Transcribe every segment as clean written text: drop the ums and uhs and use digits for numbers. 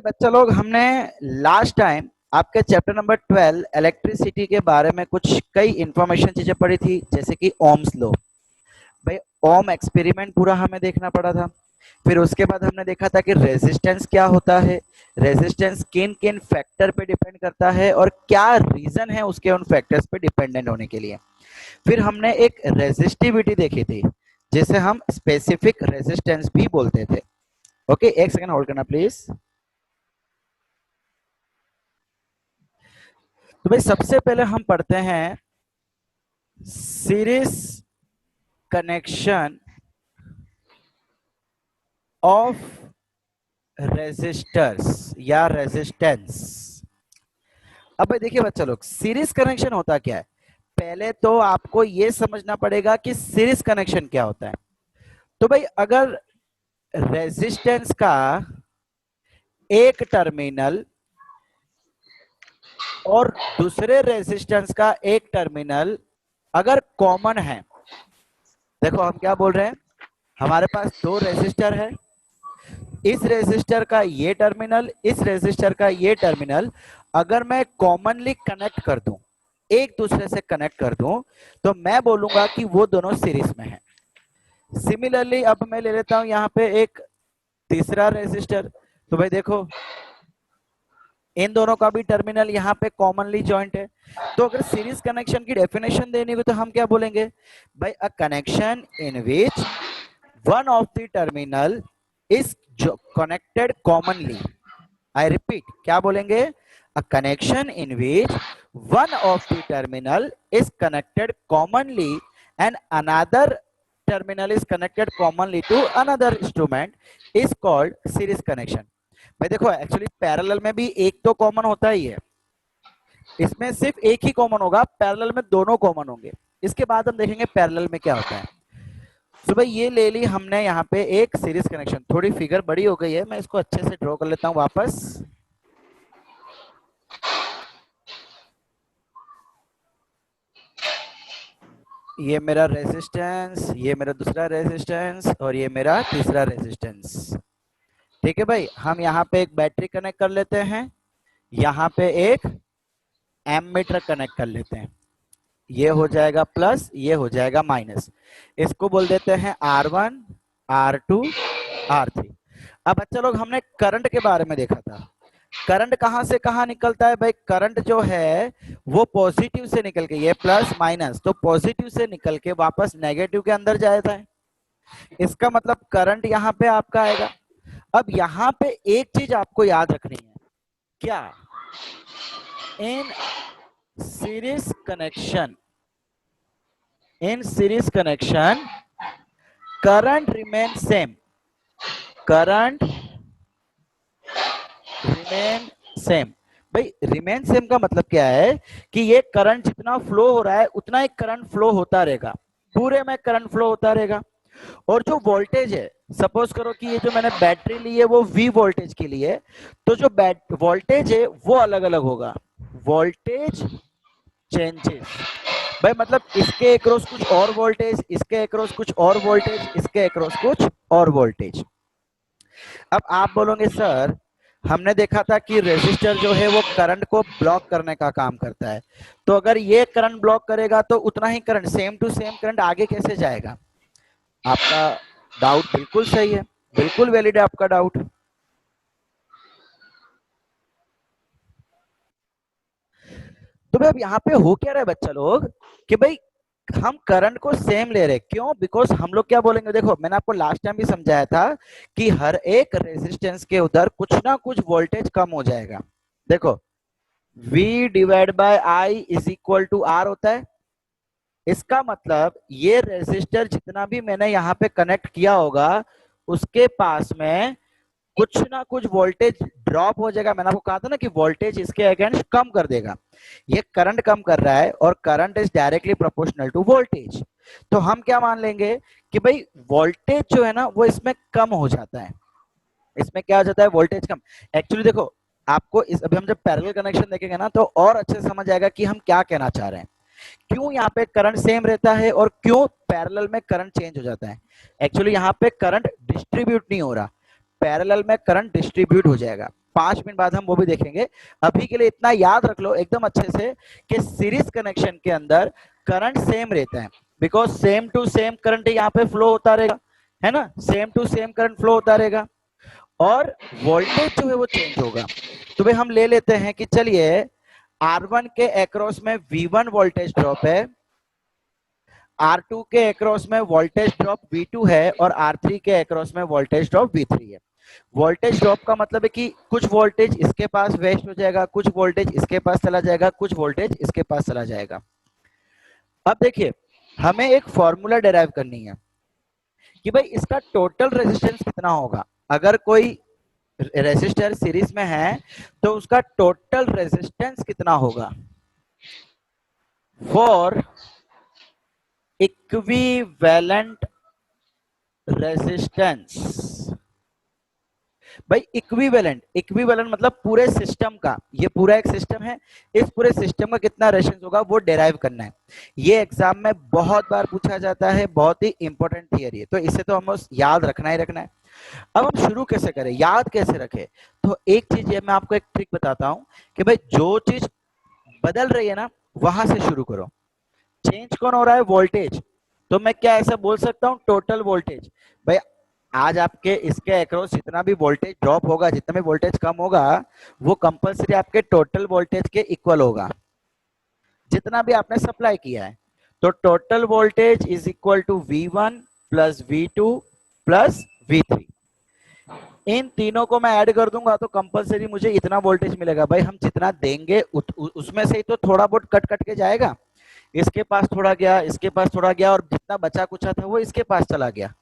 भाई बच्चा लोग, हमने लास्ट टाइम आपके चैप्टर नंबर 12 इलेक्ट्रिसिटी के बारे में कुछ कई इंफॉर्मेशन चीजें पढ़ी थी, जैसे कि ओम्स लॉ। भाई ओम एक्सपेरिमेंट पूरा हमें देखना पड़ा था। फिर उसके बाद हमने देखा था कि रेजिस्टेंस क्या होता है, रेजिस्टेंस किन किन फैक्टर पे डिपेंड करता है और क्या रीजन है उसके उन फैक्टर्स पे डिपेंडेंट होने के लिए। फिर हमने एक रेजिस्टिविटी देखी थी, जिसे हम स्पेसिफिक रेजिस्टेंस भी बोलते थे। ओके, एक सेकंड होल्ड करना प्लीज। तो भाई सबसे पहले हम पढ़ते हैं सीरीज कनेक्शन ऑफ रेजिस्टर्स या रेजिस्टेंस। अब भाई देखिए बच्चा लोग, सीरीज कनेक्शन होता क्या है। पहले तो आपको यह समझना पड़ेगा कि सीरीज कनेक्शन क्या होता है। तो भाई अगर रेजिस्टेंस का एक टर्मिनल और दूसरे रेजिस्टेंस का एक टर्मिनल अगर कॉमन है, देखो हम क्या बोल रहे हैं, हमारे पास दो रेजिस्टर है, इस रेजिस्टर का ये टर्मिनल, इस रेजिस्टर का ये टर्मिनल अगर मैं कॉमनली कनेक्ट कर दूं, एक दूसरे से कनेक्ट कर दूं, तो मैं बोलूंगा कि वो दोनों सीरीज में है। सिमिलरली अब मैं ले लेता हूं यहां पे एक तीसरा रेजिस्टर। तो भाई देखो, इन दोनों का भी टर्मिनल यहाँ पे कॉमनली जॉइंट है। तो अगर सीरीज कनेक्शन की डेफिनेशन देनी हो तो हम क्या बोलेंगे भाई, अ connection in which one of the terminal is connected commonly. I repeat, क्या बोलेंगे, अ connection in which one of the terminal is connected commonly and another terminal is connected commonly to another instrument is called series connection। भाई देखो, actually parallel में भी एक तो common होता ही है, इसमें सिर्फ एक ही कॉमन होगा, पैरेलल में दोनों कॉमन होंगे। इसके बाद हम देखेंगे पैरेलल में क्या होता है। तो भाई ये ले ली हमने यहाँ पे एक सीरीज कनेक्शन। थोड़ी फिगर बड़ी हो गई है, मैं इसको अच्छे से ड्रॉ कर लेता हूँ वापस। ये मेरा रेजिस्टेंस, ये मेरा दूसरा रेजिस्टेंस और ये मेरा तीसरा रेजिस्टेंस। ठीक है भाई, हम यहाँ पे एक बैटरी कनेक्ट कर लेते हैं, यहाँ पे एक एमीटर कनेक्ट कर लेते हैं। ये हो जाएगा प्लस, ये हो जाएगा माइनस। इसको बोल देते हैं R1, R2, R3। अब बच्चा लोग, हमने करंट के बारे में देखा था। करंट कहां से कहां निकलता है भाई, करंट जो है वो पॉजिटिव से निकल के, ये प्लस माइनस, तो पॉजिटिव से निकल के वापस नेगेटिव के अंदर जाता है। इसका मतलब करंट यहाँ पे आपका आएगा। अब यहाँ पे एक चीज आपको याद रखनी है, क्या, in series connection, in series connection current remain same, current remain same। भाई रिमेन सेम का मतलब क्या है कि ये करंट जितना फ्लो हो रहा है उतना ही करंट फ्लो होता रहेगा, पूरे में करंट फ्लो होता रहेगा। और जो वोल्टेज है, सपोज करो कि ये जो मैंने बैटरी ली है वो V वोल्टेज के लिए, तो जो वोल्टेज है वो अलग अलग होगा, वोल्टेज चेंजेस। भाई मतलब इसके अक्रॉस कुछ और वोल्टेज, इसके अक्रॉस कुछ और वोल्टेज, इसके अक्रॉस कुछ और वोल्टेज। अब आप बोलोगे सर, हमने देखा था कि रेजिस्टर जो है वो करंट को ब्लॉक करने का काम करता है, तो अगर ये करंट ब्लॉक करेगा तो उतना ही current, same to same current आगे कैसे जाएगा। आपका डाउट बिल्कुल सही है, बिल्कुल वैलिड है आपका डाउट। तो भाई अब यहाँ पे हो क्या रहा है बच्चा लोग, कि भाई हम करंट को सेम ले रहे, क्यों, बिकॉज हम लोग क्या बोलेंगे, देखो मैंने आपको लास्ट टाइम भी समझाया था कि हर एक रेजिस्टेंस के उधर कुछ ना कुछ वोल्टेज कम हो जाएगा। देखो V divide by I is equal to R होता है। इसका मतलब ये रेजिस्टर जितना भी मैंने यहाँ पे कनेक्ट किया होगा उसके पास में कुछ ना कुछ वोल्टेज ड्रॉप हो जाएगा। मैंने आपको कहा था ना कि वोल्टेज इसके अगेंस्ट कम कर देगा। ये करंट कम कर रहा है और current is directly proportional to voltage. तो हम क्या मान लेंगे कि भाई वोल्टेज जो है ना वो इसमें कम हो जाता है। इसमें क्या हो जाता है, वोल्टेज कम। एक्चुअली देखो, आपको इस अभी हम जब पैरेलल कनेक्शन देखेंगे ना तो और अच्छे से समझ आएगा कि हम क्या कहना चाह रहे हैं, क्यों यहाँ पे करंट सेम रहता है और क्यों पैरेलल में करंट चेंज हो जाता है। एक्चुअली यहाँ पे करंट डिस्ट्रीब्यूट नहीं हो रहा, पैरेलल में करंट डिस्ट्रीब्यूट हो जाएगा। 5 मिनट बाद हम वो भी देखेंगे। अभी के लिए इतना याद रख लो एकदम अच्छे से कि सीरीज कनेक्शन के अंदर करंट सेम रहता है, because same to same current यहाँ पे फ्लो होता रहेगा, है ना, same to same current flow होता रहेगा, और वोल्टेज जो है वो चेंज होगा। तो भाई हम ले लेते हैं कि चलिए R1 के अक्रॉस में V1 वोल्टेज ड्रॉप है, R2 के अक्रॉस में वोल्टेज ड्रॉप V2 है, और R3 के अक्रॉस में वोल्टेज ड्रॉप V3 है। वोल्टेज ड्रॉप का मतलब है कि कुछ वोल्टेज इसके पास वेस्ट हो जाएगा, कुछ वोल्टेज इसके पास चला जाएगा, कुछ वोल्टेज इसके पास चला जाएगा। अब देखिए हमें एक फॉर्मूला डिराइव करनी है कि भाई इसका टोटल रेजिस्टेंस कितना होगा। अगर कोई रेजिस्टर सीरीज में है तो उसका टोटल रेजिस्टेंस कितना होगा फॉर इक्विवेलेंट रेजिस्टेंस। भाई इक्विवेलेंट, इक्विवेलेंट मतलब पूरे सिस्टम का, ये पूरा एक सिस्टम है, इस पूरे सिस्टम का कितना रेजिस्टेंस होगा वो डिराइव करना है। ये एग्जाम में बहुत बार पूछा जाता है, बहुत ही इंपॉर्टेंट थियरी है, तो इसे तो हमें याद रखना ही रखना है। अब हम शुरू कैसे करें, याद कैसे रखें, तो एक चीज ये मैं आपको एक ट्रिक बताता हूं कि भाई जो चीज बदल रही है ना वहां से शुरू करो। चेंज कौन हो रहा है, वोल्टेज, तो मैं क्या ऐसा बोल सकता हूं टोटल वोल्टेज। भाई आज आपके इसके अक्रॉस जितना भी वोल्टेज ड्रॉप होगा, जितना भी वोल्टेज कम होगा, वो कंपलसरी आपके टोटल वोल्टेज के इक्वल होगा जितना भी आपने सप्लाई किया है। तो total voltage is equal to V1 plus V2 plus V3। इन तीनों को मैं ऐड कर दूंगा तो कंपलसरी मुझे इतना वोल्टेज मिलेगा। भाई हम जितना देंगे उसमें से ही तो थोड़ा बहुत कट कट के जाएगा, इसके पास थोड़ा गया, इसके पास थोड़ा गया, और जितना बचा कुचा था वो इसके पास चला गया।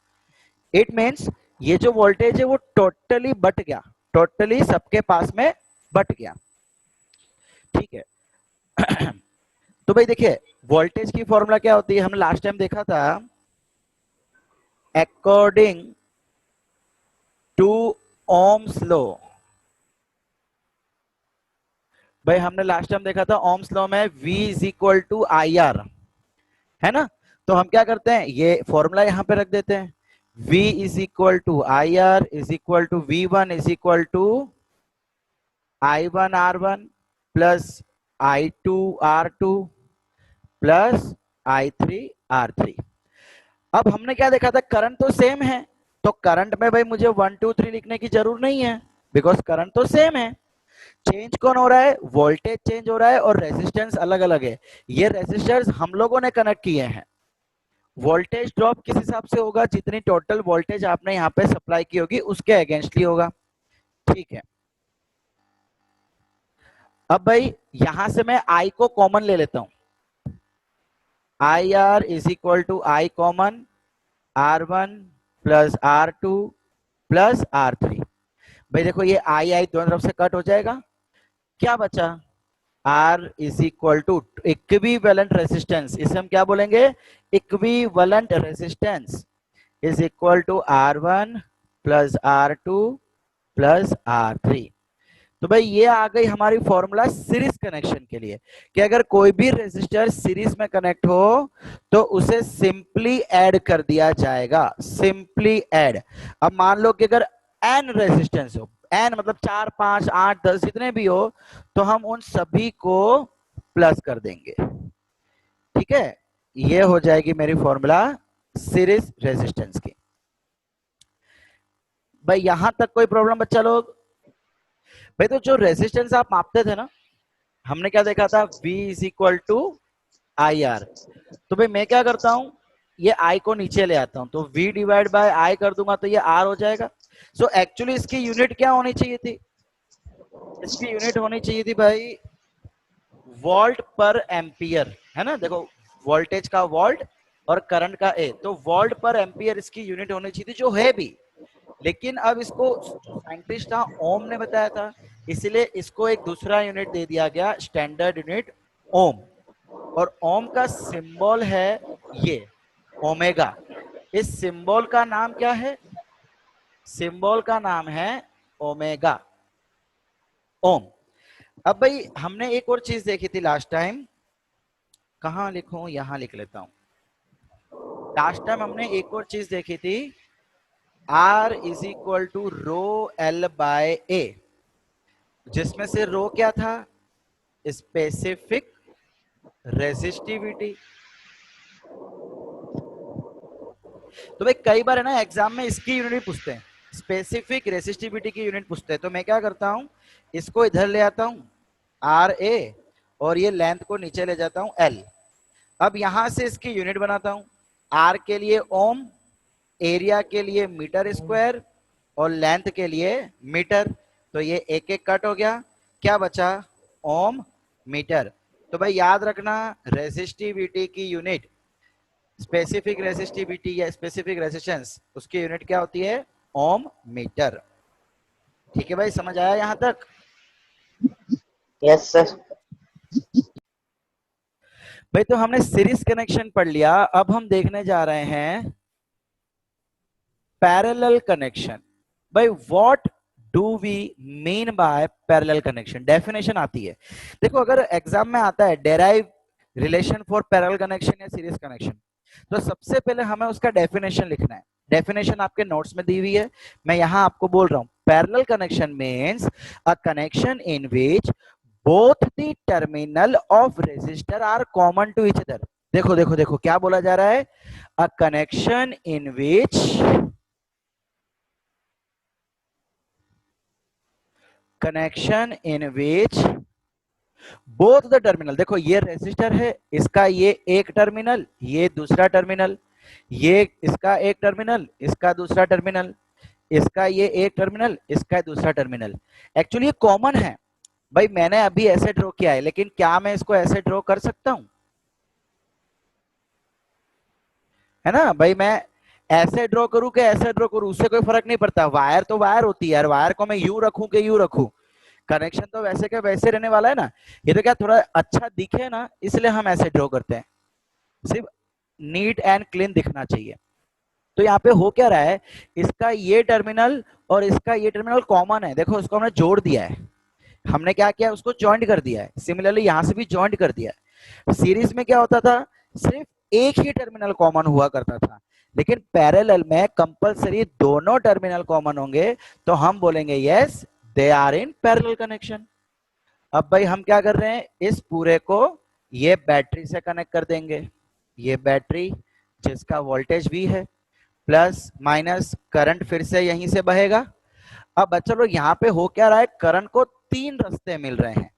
इट मीन्स ये जो वोल्टेज है वो टोटली बट गया, टोटली सबके पास में बट गया। ठीक है तो भाई देखिए वोल्टेज की फॉर्मूला क्या होती है, हमने लास्ट टाइम देखा था, अकॉर्डिंग टू ओम्स लॉ। भाई हमने लास्ट टाइम देखा था ओम्स लॉ में V is equal to I R, है ना। तो हम क्या करते हैं, ये फॉर्मूला यहां पे रख देते हैं, V is equal to I R is equal to V1 is equal to I1 R1 plus I2 R2 plus I3 R3। अब हमने क्या देखा था, करंट तो सेम है, तो करंट में भाई मुझे 1 2 3 लिखने की जरूरत नहीं है, बिकॉज करंट तो सेम है। चेंज कौन हो रहा है, वोल्टेज चेंज हो रहा है, और रेजिस्टेंस अलग अलग है। ये रेजिस्टर्स हम लोगों ने कनेक्ट किए हैं। वोल्टेज ड्रॉप किस हिसाब से होगा, जितनी टोटल वोल्टेज आपने यहाँ पे सप्लाई की होगी उसके अगेंस्टली होगा। ठीक है, अब भाई यहां से मैं I को कॉमन ले लेता हूं, I R is equal to I common R1 plus R2 plus R3। भाई देखो ये आई दोनों तरफ से कट हो जाएगा, क्या बचा, R is equal to equivalent resistance, इसे हम क्या बोलेंगे, equivalent resistance is equal to R1 plus R2 plus R3। तो भाई ये आ गई हमारी फॉर्मूला सीरीज कनेक्शन के लिए, कि अगर कोई भी रेजिस्टर सीरीज में कनेक्ट हो तो उसे सिंपली ऐड कर दिया जाएगा, सिंपली ऐड। अब मान लो कि अगर n रेजिस्टेंस हो, n मतलब 4 5 8 10 जितने भी हो, तो हम उन सभी को प्लस कर देंगे। ठीक है, ये हो जाएगी मेरी फॉर्मूला सीरीज रेजिस्टेंस की। भाई यहां तक कोई प्रॉब्लम बच्चा लोग। भाई तो जो रेजिस्टेंस आप मापते थे ना, हमने क्या देखा था, V is equal to I R. तो भाई मैं क्या करता हूं, ये I को नीचे ले आता हूं, तो V डिवाइड बाय I कर दूंगा तो ये R हो जाएगा। सो एक्चुअली इसकी यूनिट क्या होनी चाहिए थी, इसकी यूनिट होनी चाहिए थी भाई वोल्ट पर एम्पियर, है ना। देखो वोल्टेज का वोल्ट और करंट का ए, तो वोल्ट पर एम्पियर इसकी यूनिट होनी चाहिए थी, जो है भी। लेकिन अब इसको जो साइंटिस्ट था ओम ने बताया था, इसलिए इसको एक दूसरा यूनिट दे दिया गया, स्टैंडर्ड यूनिट ओम। और ओम का सिंबल है ये ओमेगा। इस सिंबल का नाम क्या है, सिंबल का नाम है ओमेगा, ओम। अब भाई हमने एक और चीज देखी थी लास्ट टाइम, कहां लिखूं, यहां लिख लेता हूं। लास्ट टाइम हमने एक और चीज देखी थी, R is equal to rho L by A. जिसमें से रो क्या था, स्पेसिफिक रेसिस्टिविटी। तो भाई कई बार है ना एग्जाम में इसकी यूनिट भी पूछते हैं, स्पेसिफिक रेसिस्टिविटी की यूनिट पूछते हैं। तो मैं क्या करता हूं, इसको इधर ले आता हूं आर ए, और ये लेंथ को नीचे ले जाता हूं एल। अब यहां से इसकी यूनिट बनाता हूं, आर के लिए ओम, एरिया के लिए मीटर स्क्वायर, और लेंथ के लिए मीटर। तो ये एक एक कट हो गया, क्या बचा, ओम मीटर। तो भाई याद रखना रेसिस्टिविटी की यूनिट, स्पेसिफिक रेसिस्टिविटी या स्पेसिफिक रेजिस्टेंस, उसकी यूनिट क्या होती है, ओम मीटर। ठीक है भाई, समझ आया यहां तक? Yes sir. भाई तो हमने सीरीज कनेक्शन पढ़ लिया, अब हम देखने जा रहे हैं पैरेलल कनेक्शन। भाई what do we mean by parallel connection, definition आती है। देखो अगर एग्जाम में आता है derive relation for parallel connection या सीरीज कनेक्शन, तो सबसे पहले हमें उसका डेफिनेशन लिखना है। डेफिनेशन आपके नोट्स में दी हुई है, मैं यहां आपको बोल रहा हूं। Parallel connection means a connection in which both the terminal of resistor are common to each other. देखो देखो देखो क्या बोला जा रहा है, a connection in which, connection in which both the terminal, देखो ये रेजिस्टर है, इसका ये एक टर्मिनल, ये दूसरा टर्मिनल, ये इसका एक टर्मिनल, इसका दूसरा टर्मिनल, इसका ये एक टर्मिनल, इसका दूसरा टर्मिनल। एक्चुअली ये कॉमन है। भाई मैंने अभी ऐसे ड्रॉ किया है, लेकिन क्या मैं इसको ऐसे ड्रॉ कर सकता हूं, है ना भाई? मैं ऐसे ड्रॉ करूं कि ऐसे ड्रॉ करूं, उससे कोई फर्क नहीं पड़ता। वायर तो वायर होती है यार, वायर को मैं यूं रखूं कि यूं रखूं, कनेक्शन तो वैसे के वैसे रहने वाला है ना। ये तो क्या थोड़ा अच्छा दिखे ना, इसलिए हम ऐसे ड्रॉ करते हैं, सिर्फ नीट एंड क्लीन दिखना चाहिए। तो यहाँ पे हो क्या रहा है, इसका ये टर्मिनल और इसका ये टर्मिनल कॉमन है, देखो उसको हमने जोड़ दिया है। हमने क्या किया, उसको ज्वाइंट कर दिया है। सिमिलरली यहां से भी ज्वाइंट कर दिया है। सीरीज में क्या होता था, सिर्फ एक ही टर्मिनल कॉमन हुआ करता था, लेकिन पैरेलल में कंपलसरी दोनों टर्मिनल कॉमन होंगे, तो हम बोलेंगे yes they are in parallel connection. अब भाई हम क्या कर रहे हैं, इस पूरे को ये बैटरी से कनेक्ट कर देंगे। ये बैटरी जिसका वोल्टेज V है, प्लस माइनस करंट फिर से यहीं से बहेगा। अब चलो यहाँ पे हो क्या रहा है, करंट को तीन रास्ते मिल रहे हैं।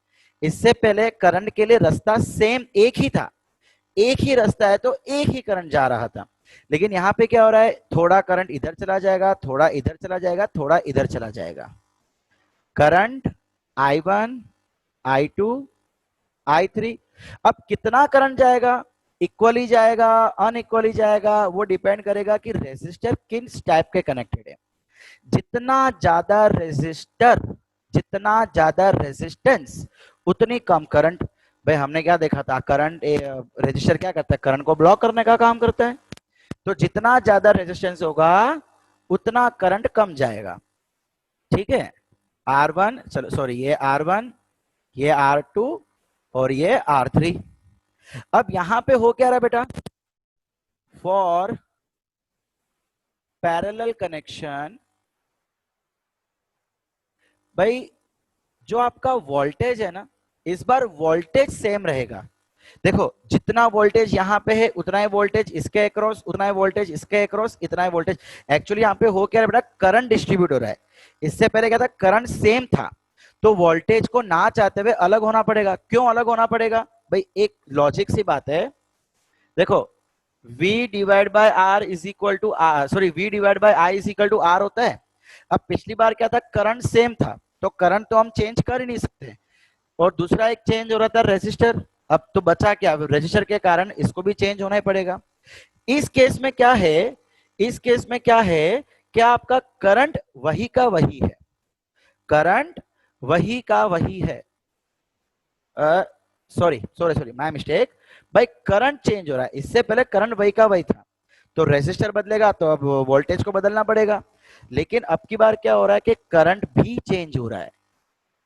इससे पहले करंट के लिए रास्ता सेम एक ही था, एक ही रास्ता है तो एक ही करंट जा रहा था। लेकिन यहाँ पे क्या हो रहा है, थोड़ा करंट इधर चला जाएगा, थोड़ा इधर चला जाएगा, थोड़ा इधर चला जाएगा। Current I1, I2, I3। अब कितना करंट जाएगा, इक्वली जाएगा अनइक्वली जाएगा, वो डिपेंड करेगा कि रेजिस्टर किस टाइप के कनेक्टेड है। जितना ज्यादा रेजिस्टर, जितना ज्यादा रेजिस्टेंस, उतनी कम करंट। भाई हमने क्या देखा था, करंट रेजिस्टर क्या करता है, करंट को ब्लॉक करने का काम करता है। तो जितना ज्यादा रेजिस्टेंस होगा उतना करंट कम जाएगा। ठीक है, R1, चलो सॉरी, ये R1, ये R2 और ये R3। अब यहां पे हो क्या रहा है बेटा, फॉर पैरेलल कनेक्शन, भाई जो आपका वोल्टेज है ना, इस बार वोल्टेज सेम रहेगा। देखो जितना वोल्टेज यहाँ पे है उतना ही वोल्टेज इसके अक्रॉस, उतना ही वोल्टेज इसके अक्रॉस, इतना ही वोल्टेज। एक्चुअली यहाँ पे हो क्या है बेटा, करंट डिस्ट्रीब्यूट हो रहा है। इससे पहले क्या था, करंट सेम था, तो वोल्टेज को ना चाहते हुए अलग होना पड़ेगा। क्यों अलग होना पड़ेगा भाई, एक लॉजिक सी बात है। देखो V divide by R is equal to sorry V divide by I is equal to R होता है। अब पिछली बार क्या था, करंट सेम था, तो करंट तो हम चेंज कर ही नहीं सकते, और दूसरा एक चेंज हो रहा था रेजिस्टर। अब तो बचा क्या, रेजिस्टर के कारण इसको भी चेंज होना ही पड़ेगा। इस केस में क्या है, इस केस में क्या है, क्या आपका करंट वही का वही है, करंट वही का वही है। Sorry sorry sorry, my mistake. भाई करंट चेंज हो रहा है, इससे पहले करंट वही का वही था, तो रेजिस्टर बदलेगा तो अब वोल्टेज को बदलना पड़ेगा। लेकिन अब की बार क्या हो रहा है कि करंट भी चेंज हो रहा है,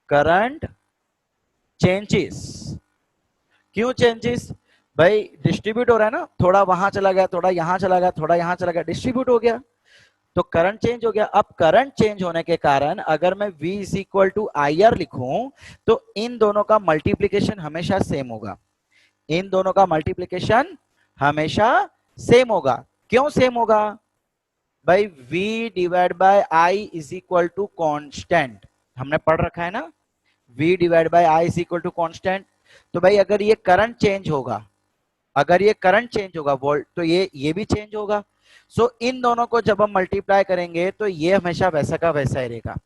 करंट चेंजेस। क्यों चेंजेस, भाई डिस्ट्रीब्यूट हो रहा है ना, थोड़ा वहां चला गया, थोड़ा यहां चला गया, थोड़ा यहां चला गया, डिस्ट्रीब्यूट हो गया। तो करंट चेंज हो गया। अब करंट चेंज होने के कारण अगर मैं V is equal to I R लिखूं तो इन दोनों का मल्टीप्लीकेशन हमेशा सेम होगा। इन दोनों का मल्टीप्लीकेशन हमेशा सेम होगा। क्यों सेम होगा भाई? V divide by I is equal to constant, हमने पढ़ रखा है ना, V divide by I is equal to constant. तो भाई अगर ये करंट चेंज होगा, अगर ये करंट चेंज होगा वोल्ट, तो ये भी चेंज होगा। सो इन दोनों को जब हम मल्टीप्लाई करेंगे तो ये हमेशा वैसा का वैसा ही रहेगा।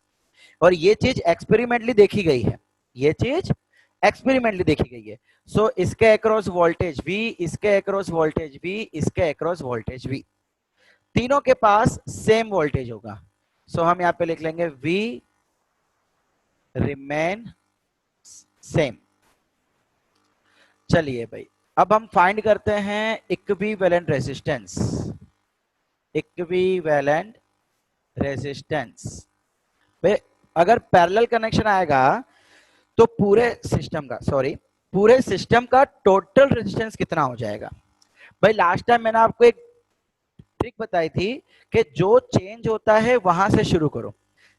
और ये चीज एक्सपेरिमेंटली देखी गई है, ये चीज एक्सपेरिमेंटली देखी गई है। सो इसके अक्रॉस वोल्टेज V, इसके अक्रॉस वोल्टेज V, इसके अक्रॉस वोल्टेज V, तीनों के पास सेम वोल्टेज होगा। सो हम यहां पे लिख लेंगे V रिमेन सेम। चलिए भाई अब हम फाइंड करते हैं इक्विवेलेंट रेजिस्टेंस। इक्विवेलेंट रेजिस्टेंस अगर पैरेलल कनेक्शन आएगा तो पूरे सिस्टम का टोटल रेजिस्टेंस कितना हो जाएगा? भाई लास्ट टाइम मैंने आपको एक ट्रिक बताई थी कि जो चेंज होता है वहां से शुरू करो।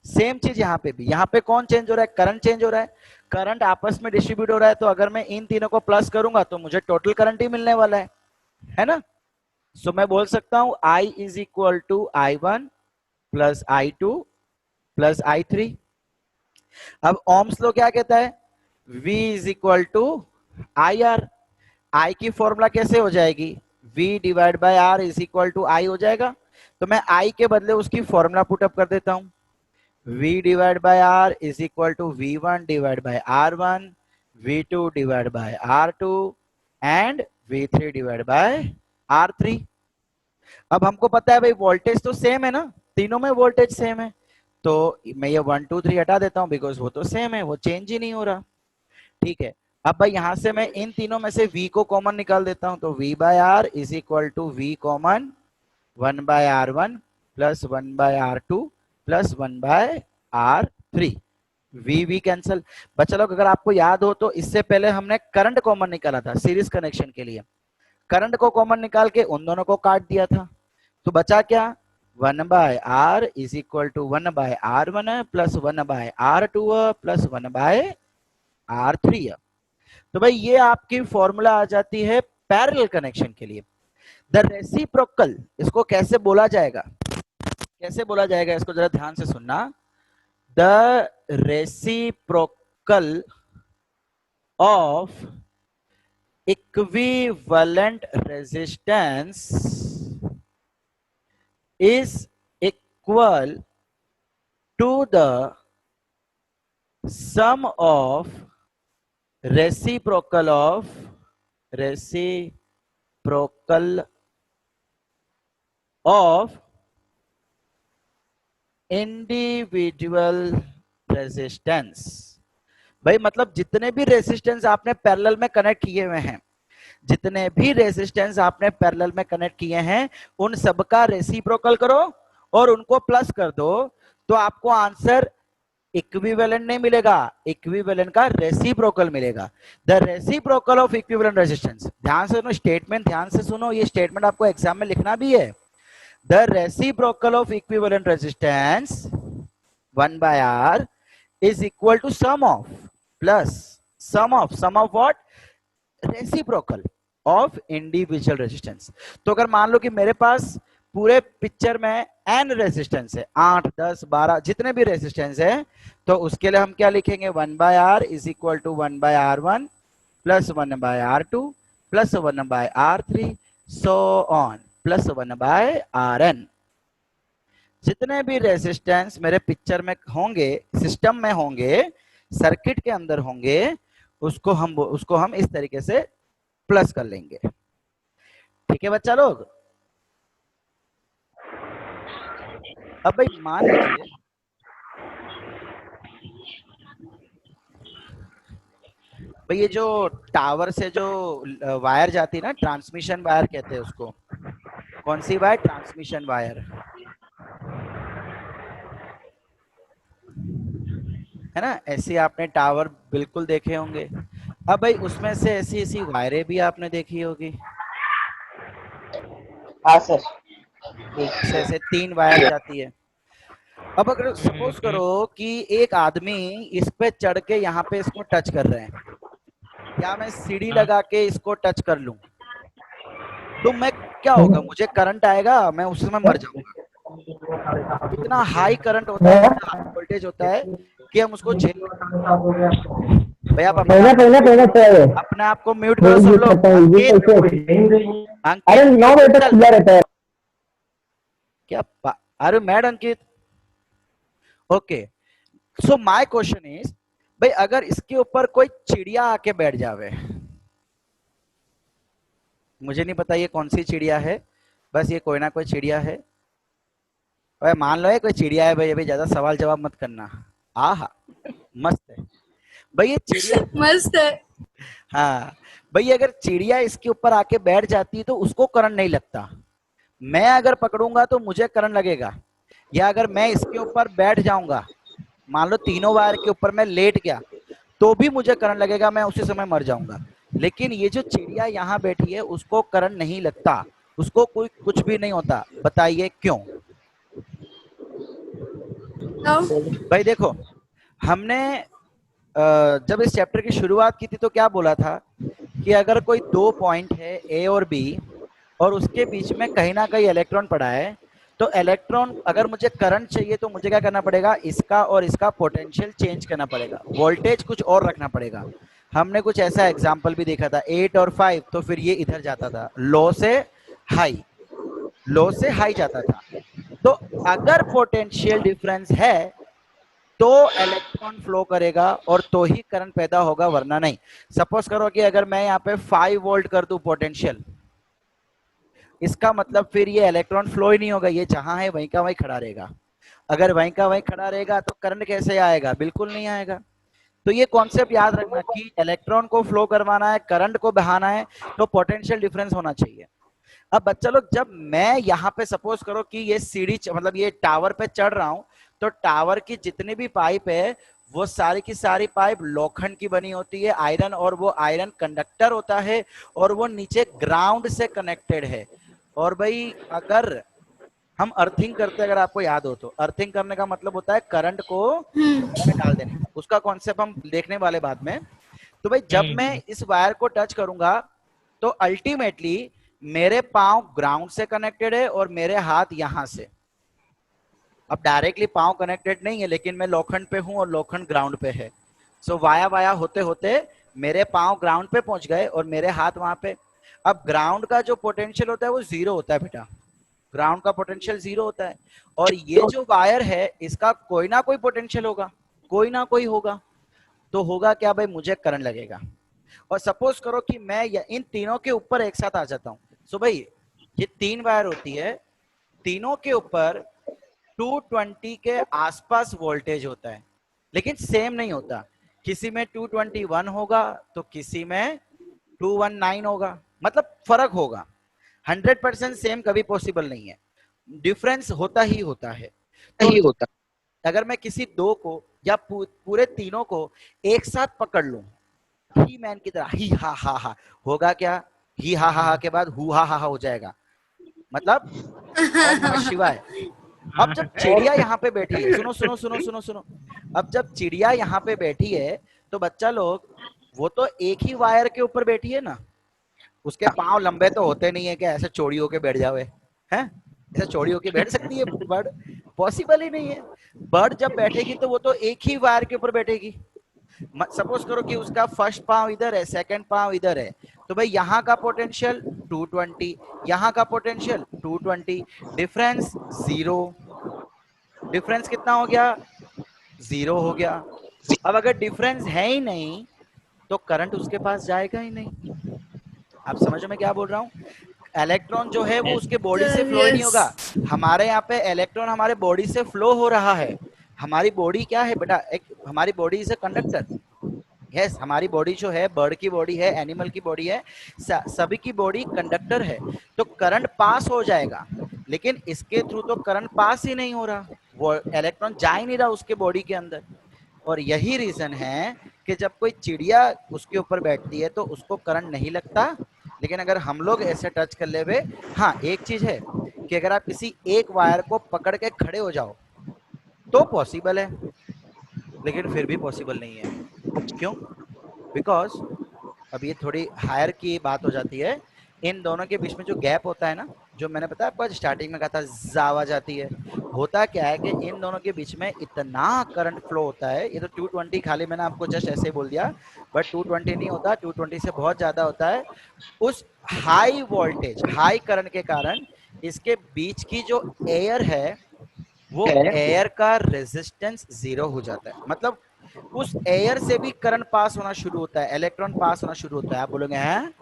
सेम चीज यहाँ पे भी, यहाँ पे कौन चेंज हो रहा है? करंट चेंज हो रहा है, करंट आपस में डिस्ट्रीब्यूट हो रहा है। तो अगर मैं इन तीनों को प्लस करूंगा तो मुझे टोटल करंट ही मिलने वाला है ना। सो मैं बोल सकता हूं I is equal to I1 plus I2 plus I3। अब ओम्स लॉ क्या कहता है? V is equal to I R. I की फॉर्मूला कैसे हो जाएगी? V divide by R is equal to I हो जाएगा। तो मैं I के बदले उसकी फॉर्मूला पुटअप कर देता हूं। V divide by R is equal to V1 divide by R1, V2 divide by R2 and V3 divide by R3। अब हमको पता है भाई वोल्टेज तो सेम है ना, तीनों में वोल्टेज सेम है। तो मैं ये 1 2 3 हटा देता हूं बिकॉज वो तो सेम है, वो चेंज ही नहीं हो रहा। ठीक है, अब भाई यहां से मैं इन तीनों में से V को कॉमन निकाल देता हूं। तो V by R is equal to V common 1 by R1 plus 1 by R2 plus 1 by R3। V cancel बचा। लोग अगर आपको याद हो तो इससे पहले हमने करंट कॉमन निकाला था सीरीज कनेक्शन के लिए। करंट को कॉमन निकाल के उन दोनों को काट दिया था, तो बचा क्या? 1 by R is equal to 1 by R1 plus 1 by R2 plus 1 by R3। तो भाई ये आपकी फॉर्मूला आ जाती है पैरेलल कनेक्शन के लिए। द रेसिप्रोकल, इसको कैसे बोला जाएगा? कैसे बोला जाएगा इसको जरा ध्यान से सुनना। The reciprocal of equivalent resistance is equal to the sum of reciprocal of individual resistance। भाई मतलब जितने भी रेसिस्टेंस आपने पैरेलल में कनेक्ट किए हुए हैं, जितने भी रेसिस्टेंस आपने पैरेलल में कनेक्ट किए हैं उन सबका रेसिप्रोकल करो और उनको प्लस कर दो, तो आपको आंसर इक्विवेलेंट नहीं मिलेगा, इक्विवेलेंट का रेसिप्रोकल मिलेगा। The reciprocal of equivalent resistance. ध्यान से सुनो स्टेटमेंट, ध्यान से सुनो, ये स्टेटमेंट आपको एग्जाम में लिखना भी है। The reciprocal of equivalent resistance 1 by R is equal to sum of plus sum of what? Reciprocal of individual resistance. तो अगर मान लो कि मेरे पास पूरे पिक्चर में n रेजिस्टेंस है, 8 10 12 जितने भी रेजिस्टेंस है, तो उसके लिए हम क्या लिखेंगे? 1 by R is equal to 1 by R1 plus 1 by R2 plus 1 by R3 so on plus 1 by Rn। जितने भी रेजिस्टेंस मेरे पिक्चर में होंगे, सिस्टम में होंगे, सर्किट के अंदर होंगे, उसको हम इस तरीके से प्लस कर लेंगे। ठीक है बच्चा लोग। अब भाई मान लीजिए भाई ये जो टावर से जो वायर जाती है ना, ट्रांसमिशन वायर कहते हैं उसको। कौन सी वायर? ट्रांसमिशन वायर, है ना। ऐसी आपने टावर बिल्कुल देखे होंगे। अब भाई उसमें से ऐसी ऐसी वायरें भी आपने देखी होगी। हाँ सर। ऐसे ऐसे 3 वायर जाती है। अब अगर सपोज करो कि एक आदमी इस पे चढ़ के यहाँ पे इसको टच कर रहे हैं, या मैं सीढ़ी लगा के इसको टच कर लूं, तो मैं क्या होगा, मुझे करंट आएगा, मैं उस समय मर जाऊंगा। इतना हाई करंट होता है, इतना हाई वोल्टेज होता है कि हम उसको झेल नहीं सकते। भैया आप अपने आप अपने आप को म्यूट करो सब लोग। अंकित, अरे अंकित 9 बजे तक चल खुला रहता है। क्या अरे mad Ankit. Okay, so my question is, भाई अगर इसके ऊपर कोई चिड़िया आके बैठ जावे, मुझे नहीं पता ये कौन सी चिड़िया है, बस ये कोई ना कोई चिड़िया है। भाई मान लो ये कोई चिड़िया है, भाई अभी ज्यादा सवाल जवाब मत करना। आहा, मस्त है भाई ये चिड़िया। मस्त है। हाँ भाई, अगर चिड़िया इसके ऊपर आके बैठ जाती है तो उसको करंट नहीं लगता, मैं अगर पकड़ूंगा तो मुझे करंट लगेगा। या अगर मैं इसके ऊपर बैठ जाऊंगा, मान लो तीनों वायर के ऊपर मैं लेट गया, तो भी मुझे करंट लगेगा, मैं उसी समय मर जाऊंगा। लेकिन ये जो चिड़िया यहाँ बैठी है उसको करंट नहीं लगता, उसको कोई कुछ भी नहीं होता। बताइए क्यों? भाई देखो, हमने जब इस चैप्टर की शुरुआत की थी तो क्या बोला था कि अगर कोई 2 पॉइंट है ए और बी और उसके बीच में कहीं ना कहीं इलेक्ट्रॉन पड़ा है, तो इलेक्ट्रॉन अगर मुझे करंट चाहिए तो मुझे क्या करना पड़ेगा, इसका और इसका पोटेंशियल चेंज करना पड़ेगा, वोल्टेज कुछ और रखना पड़ेगा। हमने कुछ ऐसा एग्जाम्पल भी देखा था 8 और 5, तो फिर ये इधर जाता था लो से हाई, लो से हाई जाता था। तो अगर पोटेंशियल डिफरेंस है तो इलेक्ट्रॉन फ्लो करेगा और तो ही करंट पैदा होगा, वरना नहीं। सपोज करो कि अगर मैं यहाँ पे 5 वोल्ट कर दूं पोटेंशियल, इसका मतलब फिर ये इलेक्ट्रॉन फ्लो ही नहीं होगा, ये जहां है वहीं का वहीं खड़ा रहेगा। अगर वहीं का वहीं खड़ा रहेगा तो करंट कैसे आएगा, बिल्कुल नहीं आएगा। तो ये कॉन्सेप्ट याद रखना कि इलेक्ट्रॉन को फ्लो करवाना है, करंट को बहाना है, तो पोटेंशियल डिफरेंस होना चाहिए। अब बच्चा लोग, जब मैं यहाँ पे सपोज करो कि ये सीढ़ी मतलब ये टावर पे चढ़ रहा हूं, तो टावर की जितनी भी पाइप है वो सारी की सारी पाइप लोखंड की बनी होती है, आयरन, और वो आयरन कंडक्टर होता है और वो नीचे ग्राउंड से कनेक्टेड है। और भाई अगर हम अर्थिंग करते हैं, अगर आपको याद हो, तो अर्थिंग करने का मतलब होता है करंट को में डाल देने का, उसका कॉन्सेप्ट हम देखने वाले बाद में। तो भाई जब मैं इस वायर को टच करूंगा तो अल्टीमेटली मेरे पांव ग्राउंड से कनेक्टेड है और मेरे हाथ यहां से। अब डायरेक्टली पांव कनेक्टेड नहीं है, लेकिन मैं लोखंड पे हूं और लोखंड ग्राउंड पे है। सो वाया वाया होते होते मेरे पांव ग्राउंड पे पहुंच गए और मेरे हाथ वहां पे। अब ग्राउंड का जो पोटेंशियल होता है वो 0 होता है बेटा, ग्राउंड का पोटेंशियल 0 होता है। और ये जो वायर है इसका कोई ना कोई पोटेंशियल होगा, कोई ना कोई होगा। तो होगा क्या भाई, मुझे करंट लगेगा। और सपोज करो कि मैं इन तीनों के ऊपर एक साथ आ जाता हूं। सो भाई ये 3 वायर होती है, तीनों के ऊपर 220 के आसपास वोल्टेज होता है, लेकिन सेम नहीं होता। किसी में 221 होगा तो किसी में 219 होगा, मतलब फर्क होगा। 100% सेम कभी पॉसिबल नहीं है, डिफरेंस होता ही होता है। तो अगर मैं किसी दो को या पूरे तीनों को एक साथ पकड़ लूं, ही मैन की तरह ही हा होगा क्या, ही हा के बाद हु हा हो जाएगा, मतलब ओम नमः शिवाय। अब जब चिड़िया यहाँ पे बैठी है, सुनो सुनो सुनो सुनो सुनो, अब जब चिड़िया यहाँ पे बैठी है तो बच्चा लोग, वो तो एक ही वायर के ऊपर बैठी है ना, उसके पांव लंबे तो होते नहीं है कि ऐसे चौड़ी होके बैठ जावे, हैं? ऐसे चौड़ी होके बैठ सकती है बर्ड? पॉसिबल ही नहीं है। बर्ड जब बैठेगी तो वो तो एक ही वायर के ऊपर बैठेगी। सपोज करो कि उसका फर्स्ट पांव इधर है, सेकंड पांव इधर है, तो भाई यहाँ का पोटेंशियल 220, यहाँ का पोटेंशियल 220, डिफरेंस 0। डिफरेंस कितना हो गया, 0 हो गया। अब अगर डिफरेंस है ही नहीं तो करंट उसके पास जाएगा ही नहीं। आप समझ में क्या बोल रहा हूँ? इलेक्ट्रॉन जो है वो उसके बॉडी से फ्लो ही नहीं यस। होगा। हमारे यहाँ पे इलेक्ट्रॉन हमारे बॉडी से फ्लो हो रहा है। हमारी बॉडी क्या है बेटा, एक हमारी body is a conductor. Yes, हमारी बॉडी जो है, बर्ड की बॉडी है, एनिमल की बॉडी है, सभी की बॉडी कंडक्टर है। तो करंट पास हो जाएगा, लेकिन इसके थ्रू तो करंट पास ही नहीं हो रहा, वो इलेक्ट्रॉन जा ही नहीं रहा उसके बॉडी के अंदर। और यही रीजन है कि जब कोई चिड़िया उसके ऊपर बैठती है तो उसको करंट नहीं लगता, लेकिन अगर हम लोग ऐसे टच कर ले, हाँ एक चीज है कि अगर आप किसी एक वायर को पकड़ के खड़े हो जाओ तो पॉसिबल है, लेकिन फिर भी पॉसिबल नहीं है। क्यों? बिकॉज अब ये थोड़ी हायर की बात हो जाती है, इन दोनों के बीच में जो गैप होता है ना, जो मैंने बताया आपको स्टार्टिंग में कहा था जावा जाती है, होता क्या है कि इन दोनों के बीच में इतना करंट फ्लो होता है, ये तो 220 खाली मैंने आपको जस्ट ऐसे ही बोल दिया, बट 220 नहीं होता, 220 से बहुत ज्यादा होता है। उस हाई वोल्टेज हाई करंट के कारण इसके बीच की जो एयर है वो एयर का रेजिस्टेंस जीरो हो जाता है। मतलब उस एयर से भी करंट पास होना शुरू होता है, इलेक्ट्रॉन पास होना शुरू होता है। आप बोलोगे हैं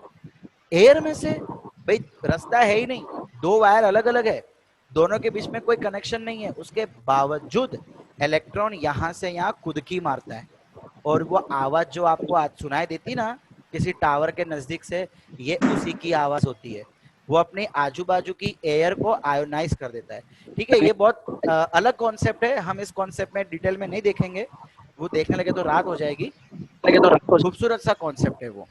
एयर में से? भाई रास्ता है ही नहीं, दो वायर अलग अलग है, दोनों के बीच में कोई कनेक्शन नहीं है, उसके बावजूद इलेक्ट्रॉन यहां से यहां कुदकी मारता है, और वो आवाज जो आपको आज सुनाई देती ना किसी टावर के नजदीक से, ये उसी की आवाज होती है। वो अपने आजू बाजू की एयर को आयोनाइज कर देता है। ठीक है, ये बहुत अलग कॉन्सेप्ट है, हम इस कॉन्सेप्ट में डिटेल में नहीं देखेंगे, वो देखने लगे तो रात हो जाएगी। खूबसूरत सा कॉन्सेप्ट है वो।